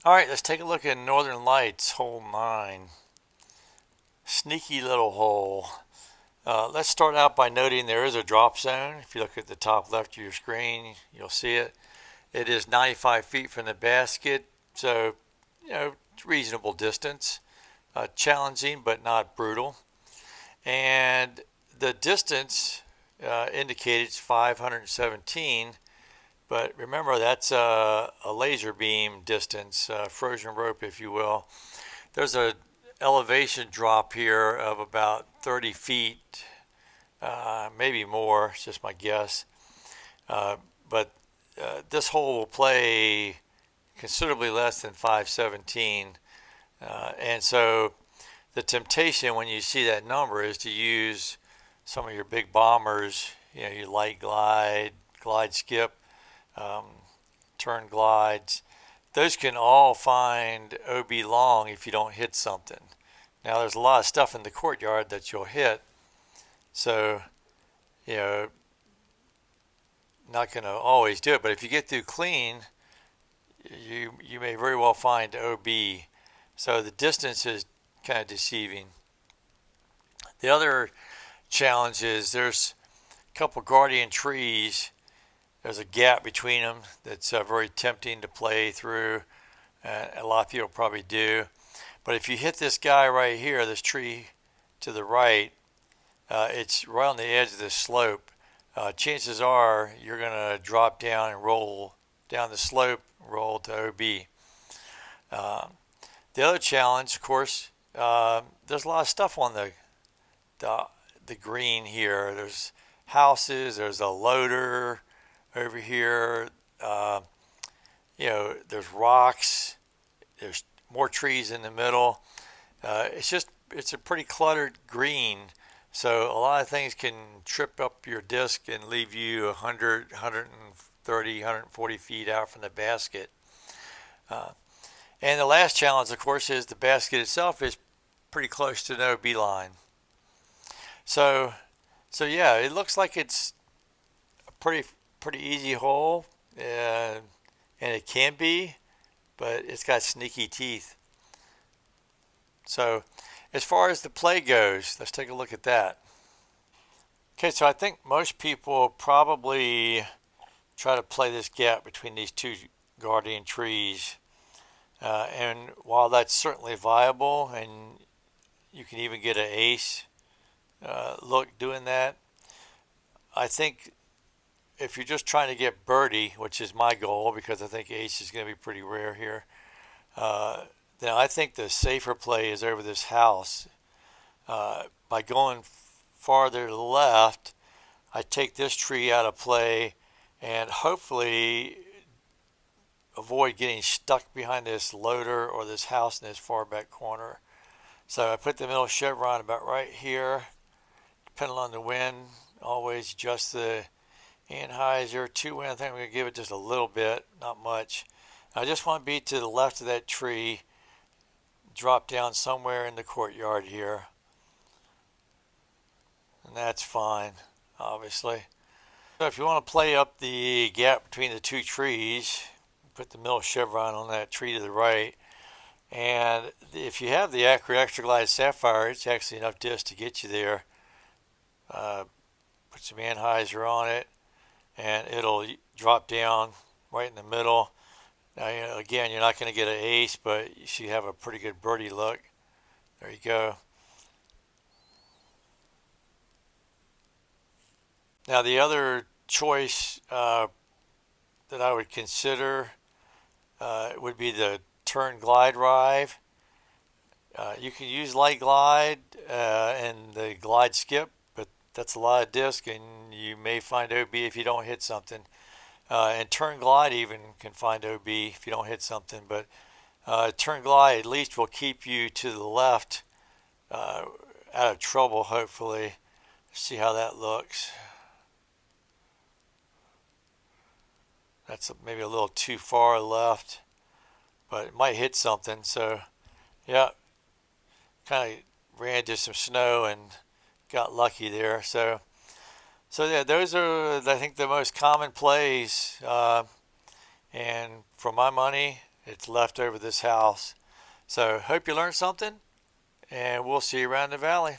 All right, let's take a look at Northern Lights, hole 9. Sneaky little hole. Let's start out by noting there is a drop zone. If you look at the top left of your screen, you'll see it. It is 95 feet from the basket, so, reasonable distance. Challenging, but not brutal. And the distance indicated 517, but remember that's a laser beam distance, frozen rope, if you will. There's a elevation drop here of about 30 feet, maybe more, it's just my guess. But this hole will play considerably less than 517. And so the temptation when you see that number is to use some of your big bombers, your light glide, glide skip, um, turn glides. Those can all find OB long if you don't hit something. Now there's a lot of stuff in the courtyard that you'll hit, so you know not going to always do it. But if you get through clean, you may very well find OB. So the distance is kind of deceiving. The other challenge is there's a couple guardian trees. There's a gap between them that's very tempting to play through. A lot of people probably do. But if you hit this guy right here, this tree to the right, it's right on the edge of this slope. Chances are you're going to drop down and roll down the slope, roll to OB. The other challenge, of course, there's a lot of stuff on the green here. There's houses, there's a loader over here. There's rocks, there's more trees in the middle. It's a pretty cluttered green. So a lot of things can trip up your disc and leave you 100, 130, 140 feet out from the basket. And the last challenge, of course, is the basket itself is pretty close to no B line. So yeah, it looks like it's a pretty easy hole, and it can be, but it's got sneaky teeth. So as far as the play goes, let's take a look at that. Okay, so I think most people probably try to play this gap between these two guardian trees. And while that's certainly viable, and you can even get an ace look doing that, I think if you're just trying to get birdie, which is my goal because I think ace is going to be pretty rare here, then I think the safer play is over this house. By going farther to the left, I take this tree out of play and hopefully avoid getting stuck behind this loader or this house in this far back corner. So I put the middle chevron about right here. Depending on the wind, always adjust the anhyzer. 2 wind, I think I'm going to give it just a little bit, not much. I just want to be to the left of that tree, drop down somewhere in the courtyard here. And that's fine, obviously. So if you want to play up the gap between the two trees, put the middle chevron on that tree to the right. And if you have the Acura Extra Glide Sapphire, it's actually enough disc to get you there. Put some anhyzer on it, and it'll drop down right in the middle. Now, again, you're not going to get an ace, but you should have a pretty good birdie look. There you go. Now, the other choice that I would consider would be the turn glide drive. You can use light glide and the glide skip, but that's a lot of disc, and you may find OB if you don't hit something. And turn glide even can find OB if you don't hit something, but turn glide at least will keep you to the left out of trouble, hopefully. See how that looks. That's maybe a little too far left, but it might hit something. So yeah, kind of ran into some snow and got lucky there. So yeah, those are, I think, the most common plays. And for my money, It's left over this house. So hope you learned something, and we'll see you around the valley.